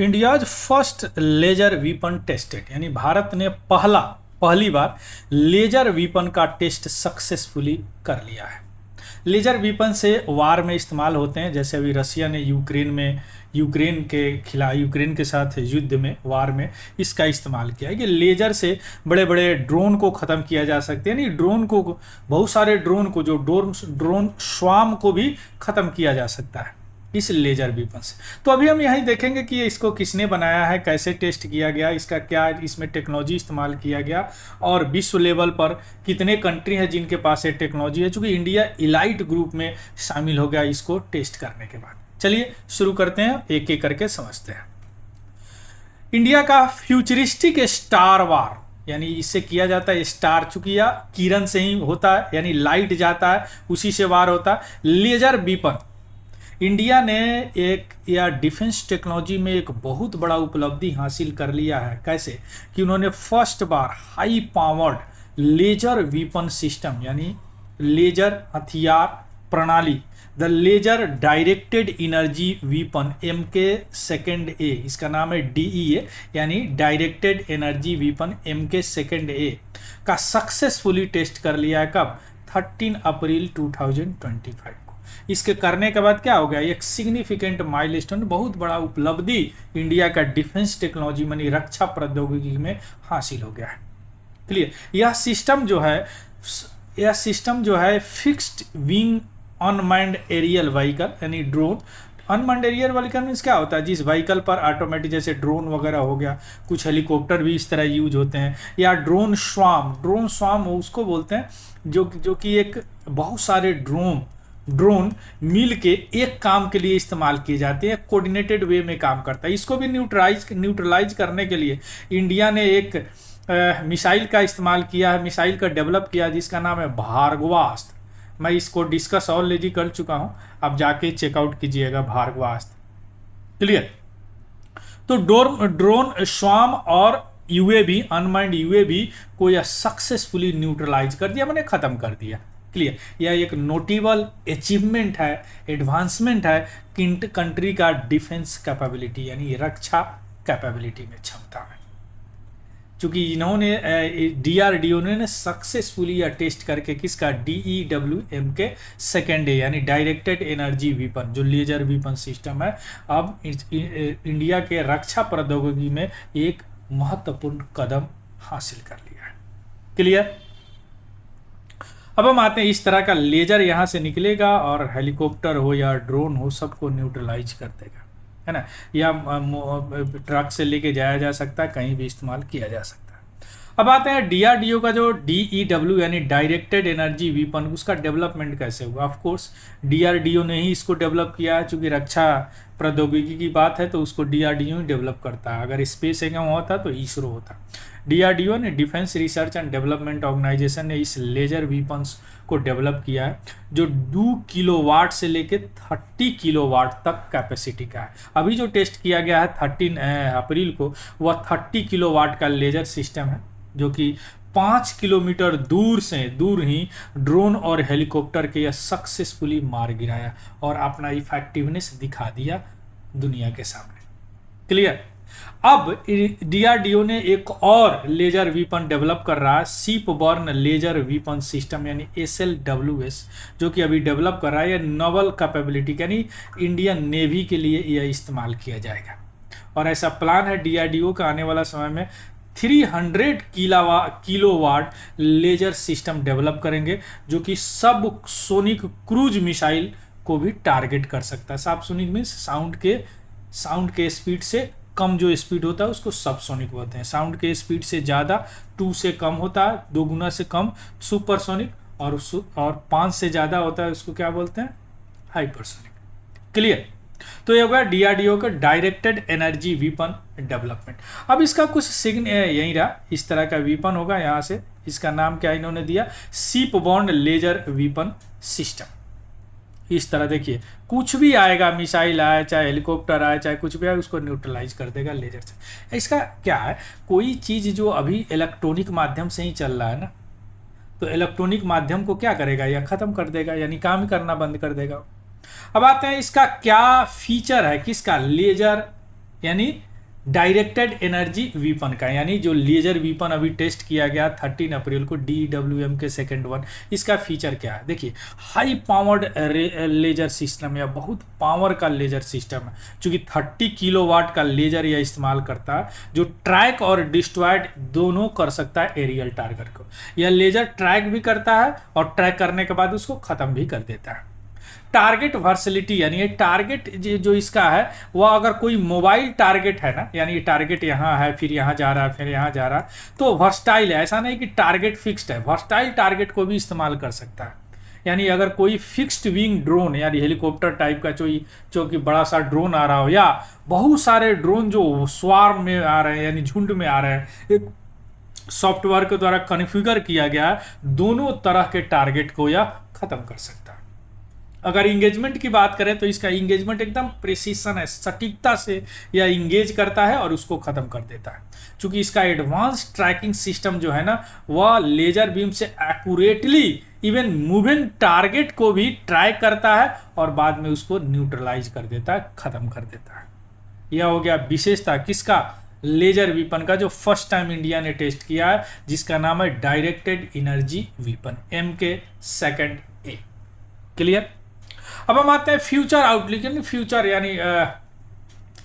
India's first laser weapon tested, यानी भारत ने पहली बार लेजर वीपन का टेस्ट सक्सेसफुली कर लिया है। लेजर वीपन से वार में इस्तेमाल होते हैं, जैसे अभी रसिया ने यूक्रेन के साथ युद्ध में, वार में इसका इस्तेमाल किया है कि लेजर से बड़े बड़े ड्रोन को ख़त्म किया जा सकते हैं, यानी ड्रोन को, बहुत सारे ड्रोन को, जो ड्रोन स्वाम को भी ख़त्म किया जा सकता है इस लेजर वीपन से। तो अभी हम यही देखेंगे कि इसको किसने बनाया है, कैसे टेस्ट किया गया, इसका क्या इसमें टेक्नोलॉजी इस्तेमाल किया गया और विश्व लेवल पर कितने कंट्री हैं जिनके पास ये टेक्नोलॉजी है, चूँकि इंडिया इलाइट ग्रुप में शामिल हो गया इसको टेस्ट करने के बाद। चलिए शुरू करते हैं, एक एक करके समझते हैं। इंडिया का फ्यूचरिस्टिक स्टार वार, यानी इससे किया जाता है स्टार, चूंकि या किरण से ही होता है, यानी लाइट जाता है उसी से वार होता है। लेजर वीपन, इंडिया ने एक या डिफेंस टेक्नोलॉजी में एक बहुत बड़ा उपलब्धि हासिल कर लिया है। कैसे कि उन्होंने फर्स्ट बार high powered laser weapon system, यानी लेजर हथियार प्रणाली, the laser directed energy weapon MK2A, इसका नाम है DEA, यानी डायरेक्टेड एनर्जी वीपन MK2A का सक्सेसफुली टेस्ट कर लिया है। कब? 13 अप्रैल 2025 को। इसके करने के बाद क्या हो गया, एक सिग्निफिकेंट माइलस्टोन, बहुत बड़ा उपलब्धि इंडिया का डिफेंस टेक्नोलॉजी यानी रक्षा प्रौद्योगिकी में हासिल हो गया है। क्लियर? यह सिस्टम जो है fixed wing unmanned aerial vehicle, यानी drone. Unmanned aerial vehicle means क्या होता है, जिस व्हीकल पर ऑटोमेटिक, जैसे ड्रोन वगैरह हो गया, कुछ हेलीकॉप्टर भी इस तरह यूज होते हैं, या ड्रोन स्वाम उसको बोलते हैं जो कि एक बहुत सारे ड्रोन मिल के एक काम के लिए इस्तेमाल किए जाते हैं, कोऑर्डिनेटेड वे में काम करता है। इसको भी न्यूट्रलाइज करने के लिए इंडिया ने एक मिसाइल का इस्तेमाल किया है, मिसाइल का डेवलप किया जिसका नाम है भार्गवास्त्र। मैं इसको डिस्कस ऑलरेडी कर चुका हूं, आप जाके चेकआउट कीजिएगा भार्गवास्त्र। क्लियर? तो ड्रोन स्वाम और यूएवी, अनमैन्ड यूएवी को यह सक्सेसफुली न्यूट्रलाइज कर दिया, मैंने खत्म कर दिया। क्लियर? यह एक नोटेबल अचीवमेंट है, एडवांसमेंट है कंट्री का डिफेंस कैपेबिलिटी, यानी रक्षा कैपेबिलिटी में क्षमता है। चूंकि इन्होंने DRDO ने सक्सेसफुली या टेस्ट करके किसका, DEW MK2A, यानी डायरेक्टेड एनर्जी वीपन, जो लेजर वीपन सिस्टम है, अब इंडिया के रक्षा प्रौद्योगिकी में एक महत्वपूर्ण कदम हासिल कर लिया है। क्लियर? अब हम आते हैं, इस तरह का लेजर यहाँ से निकलेगा और हेलीकॉप्टर हो या ड्रोन हो सबको न्यूट्रलाइज कर देगा, है ना, या ट्रक से लेके जाया जा सकता है, कहीं भी इस्तेमाल किया जा सकता है। अब आते हैं DRDO का जो DEW यानी डायरेक्टेड एनर्जी वीपन, उसका डेवलपमेंट कैसे हुआ। ऑफ कोर्स DRDO ने ही इसको डेवलप किया है, चूंकि रक्षा प्रौद्योगिकी की बात है तो उसको DRDO ही डेवलप करता है। अगर स्पेस एगम होता तो इसरो होता। DRDO ने defence research and development organisation ने इस लेजर वीपन्स को डेवलप किया है, जो 2 किलोवाट से लेके 30 किलोवाट तक कैपेसिटी का है। अभी जो टेस्ट किया गया है 13 अप्रैल को, वह 30 किलोवाट का लेजर सिस्टम है, जो कि 5 किलोमीटर दूर ही ड्रोन और हेलीकॉप्टर के यह सक्सेसफुली मार गिराया और अपना इफेक्टिवनेस दिखा दिया दुनिया के सामने। क्लियर? अब DRDO ने एक और लेजर वीपन डेवलप कर रहा है, ship borne laser weapon system, यानी SLWS, जो कि अभी डेवलप कर रहा है। यह नोवल कैपेबिलिटी, यानी इंडियन नेवी के लिए यह इस्तेमाल किया जाएगा। और ऐसा प्लान है DRDO का आने वाला समय में 300 किलोवाट लेजर सिस्टम डेवलप करेंगे, जो कि सब सोनिक क्रूज मिसाइल को भी टारगेट कर सकता है। सब सोनिक मीन्स साउंड के स्पीड से कम जो स्पीड होता है उसको सबसोनिक बोलते हैं। साउंड के स्पीड से ज़्यादा 2 से कम होता है, 2 गुना से कम सुपरसोनिक, और 5 से ज़्यादा होता है उसको क्या बोलते हैं, हाइपरसोनिक। क्लियर? तो ये होगा DRDO का डायरेक्टेड एनर्जी वीपन डेवलपमेंट। अब इसका कुछ सिग्न यही रहा, इस तरह का वीपन होगा यहाँ से, इसका नाम क्या इन्होंने दिया, ship borne laser weapon system. इस तरह देखिए, कुछ भी आएगा, मिसाइल आए, चाहे हेलीकॉप्टर आए, चाहे कुछ भी आए, उसको न्यूट्रलाइज कर देगा लेजर से। इसका क्या है, कोई चीज़ जो अभी इलेक्ट्रॉनिक माध्यम से ही चल रहा है ना, तो इलेक्ट्रॉनिक माध्यम को क्या करेगा, या ख़त्म कर देगा, यानी काम करना बंद कर देगा। अब आते हैं इसका क्या फीचर है, किसका, लेजर यानी डायरेक्टेड एनर्जी वीपन का, यानी जो लेजर वीपन अभी टेस्ट किया गया 13 अप्रैल को DWM के सेकेंड वन, इसका फीचर क्या है? देखिए, हाई पावर्ड लेजर सिस्टम या बहुत पावर का लेजर सिस्टम है, चूँकि 30 किलोवाट का लेजर यह इस्तेमाल करता है, जो ट्रैक और डिस्ट्रॉयड दोनों कर सकता है एरियल टारगेट को। यह लेजर ट्रैक भी करता है और ट्रैक करने के बाद उसको ख़त्म भी कर देता है। टारगेट वर्सिलिटी, यानी ये टारगेट जो इसका है वह अगर कोई मोबाइल टारगेट है ना, यानी ये टारगेट यहाँ है, फिर यहाँ जा रहा है, फिर यहाँ जा रहा है, तो वर्सटाइल है, ऐसा नहीं कि टारगेट फिक्स्ड है, वर्सटाइल टारगेट को भी इस्तेमाल कर सकता है। यानी अगर कोई फिक्स्ड विंग ड्रोन यानी हेलीकॉप्टर टाइप का जो कि बड़ा सा ड्रोन आ रहा हो, या बहुत सारे ड्रोन जो स्वार्म में आ रहे हैं यानी झुंड में आ रहे हैं, एक सॉफ्टवेयर के द्वारा कॉन्फ़िगर किया गया है, दोनों तरह के टारगेट को यह खत्म कर सकता है। अगर इंगेजमेंट की बात करें तो इसका इंगेजमेंट एकदम प्रिसीशन है, सटीकता से यह इंगेज करता है और उसको ख़त्म कर देता है। क्योंकि इसका एडवांस ट्रैकिंग सिस्टम जो है ना, वह लेजर बीम से एक्यूरेटली इवन मूविंग टारगेट को भी ट्रैक करता है और बाद में उसको न्यूट्रलाइज कर देता है, ख़त्म कर देता है। यह हो गया विशेषता किसका? लेजर वीपन का, जो फर्स्ट टाइम इंडिया ने टेस्ट किया है, जिसका नाम है directed energy weapon, MK2A। Clear? अब हम आते हैं फ्यूचर आउटलुक, यानी फ्यूचर यानी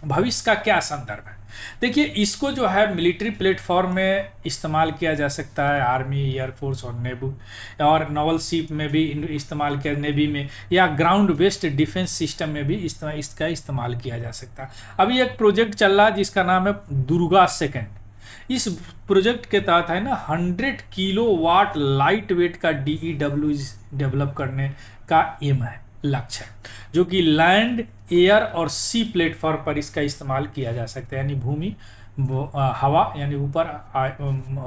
भविष्य का क्या संदर्भ है। देखिए, इसको जो है मिलिट्री प्लेटफॉर्म में इस्तेमाल किया जा सकता है, आर्मी, एयरफोर्स और नेवी और नवल शिप में भी इस्तेमाल किया, नेवी में, या ग्राउंड बेस्ड डिफेंस सिस्टम में भी इसका इस्तेमाल किया जा सकता है। अभी एक प्रोजेक्ट चल रहा है जिसका नाम है दुर्गा सेकेंड। इस प्रोजेक्ट के तहत है ना 100 किलोवाट लाइट वेट का DEW डेवलप करने का एम है, लक्ष्य है, जो कि लैंड, एयर और सी प्लेटफॉर्म पर इसका इस्तेमाल किया जा सकता है, यानी भूमि, हवा यानी ऊपर,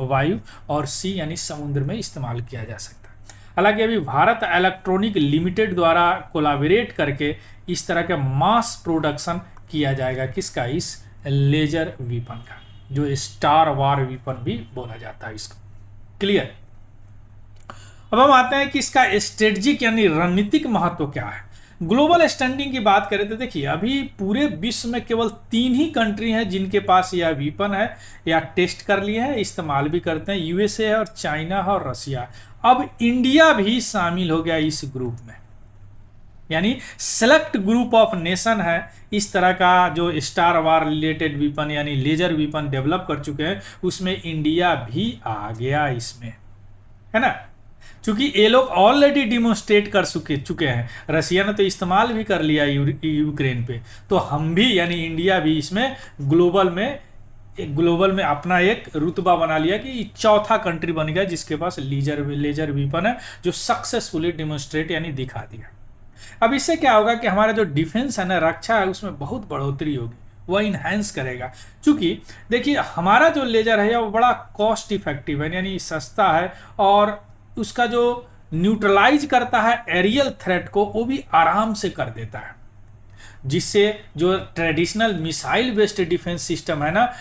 वायु और सी यानी समुद्र में इस्तेमाल किया जा सकता है। हालांकि अभी भारत इलेक्ट्रॉनिक लिमिटेड द्वारा कोलैबोरेट करके इस तरह के मास प्रोडक्शन किया जाएगा, किसका? इस लेजर वीपन का, जो स्टार वार वीपन भी बोला जाता है इसको। क्लियर? अब हम आते हैं कि इसका स्ट्रेटजिक यानी रणनीतिक महत्व क्या है। ग्लोबल स्टैंडिंग की बात करें तो देखिए, अभी पूरे विश्व में केवल 3 ही कंट्री हैं जिनके पास यह वीपन है या टेस्ट कर लिए हैं, इस्तेमाल भी करते हैं। USA है और चाइना है और रसिया। अब इंडिया भी शामिल हो गया इस ग्रुप में, यानी सेलेक्ट ग्रुप ऑफ नेशन है इस तरह का जो स्टार वार रिलेटेड वीपन यानी लेजर वीपन डेवलप कर चुके हैं, उसमें इंडिया भी आ गया इसमें, है ना। क्योंकि ये लोग ऑलरेडी डिमोन्स्ट्रेट कर चुके हैं, रसिया ने तो इस्तेमाल भी कर लिया यूक्रेन पे, तो हम भी यानी इंडिया भी इसमें ग्लोबल में अपना एक रुतबा बना लिया कि चौथा कंट्री बन गया जिसके पास लेजर वीपन है, जो सक्सेसफुली डिमोन्स्ट्रेट यानी दिखा दिया। अब इससे क्या होगा कि हमारा जो डिफेंस है ना, रक्षा है, उसमें बहुत बढ़ोतरी होगी, वह इन्हेंस करेगा। क्योंकि देखिए, हमारा जो लेजर है वो बड़ा कॉस्ट इफेक्टिव है, यानी सस्ता है, और उसका जो न्यूट्रलाइज करता है एरियल थ्रेट को, वो भी आराम से कर देता है, जिससे जो traditional missile based defence system है ना,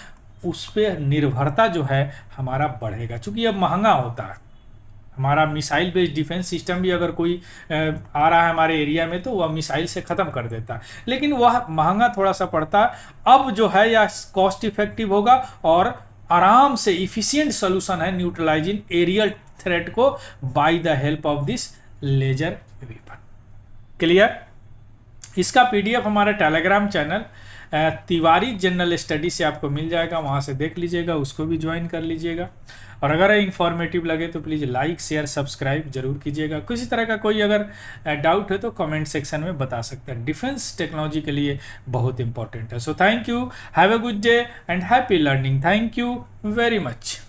उस पर निर्भरता जो है हमारा बढ़ेगा। क्योंकि अब महंगा होता है हमारा मिसाइल बेस्ड डिफेंस सिस्टम भी, अगर कोई आ रहा है हमारे एरिया में तो वह मिसाइल से ख़त्म कर देता है, लेकिन वह महंगा थोड़ा सा पड़ता है। अब जो है यह कॉस्ट इफेक्टिव होगा और आराम से इफिशियंट सोल्यूशन है न्यूट्रलाइजिंग एरियल थ्रेट को by the help of this laser weapon. Clear? इसका PDF हमारे Telegram channel Tiwari general study से आपको मिल जाएगा, वहाँ से देख लीजिएगा, उसको भी ज्वाइन कर लीजिएगा। और अगर इन्फॉर्मेटिव लगे तो प्लीज़ लाइक, शेयर, सब्सक्राइब जरूर कीजिएगा। किसी तरह का कोई अगर डाउट है तो कमेंट सेक्शन में बता सकते हैं, डिफेंस टेक्नोलॉजी के लिए बहुत इंपॉर्टेंट है। So thank you, have a good day and happy learning. Thank you very much.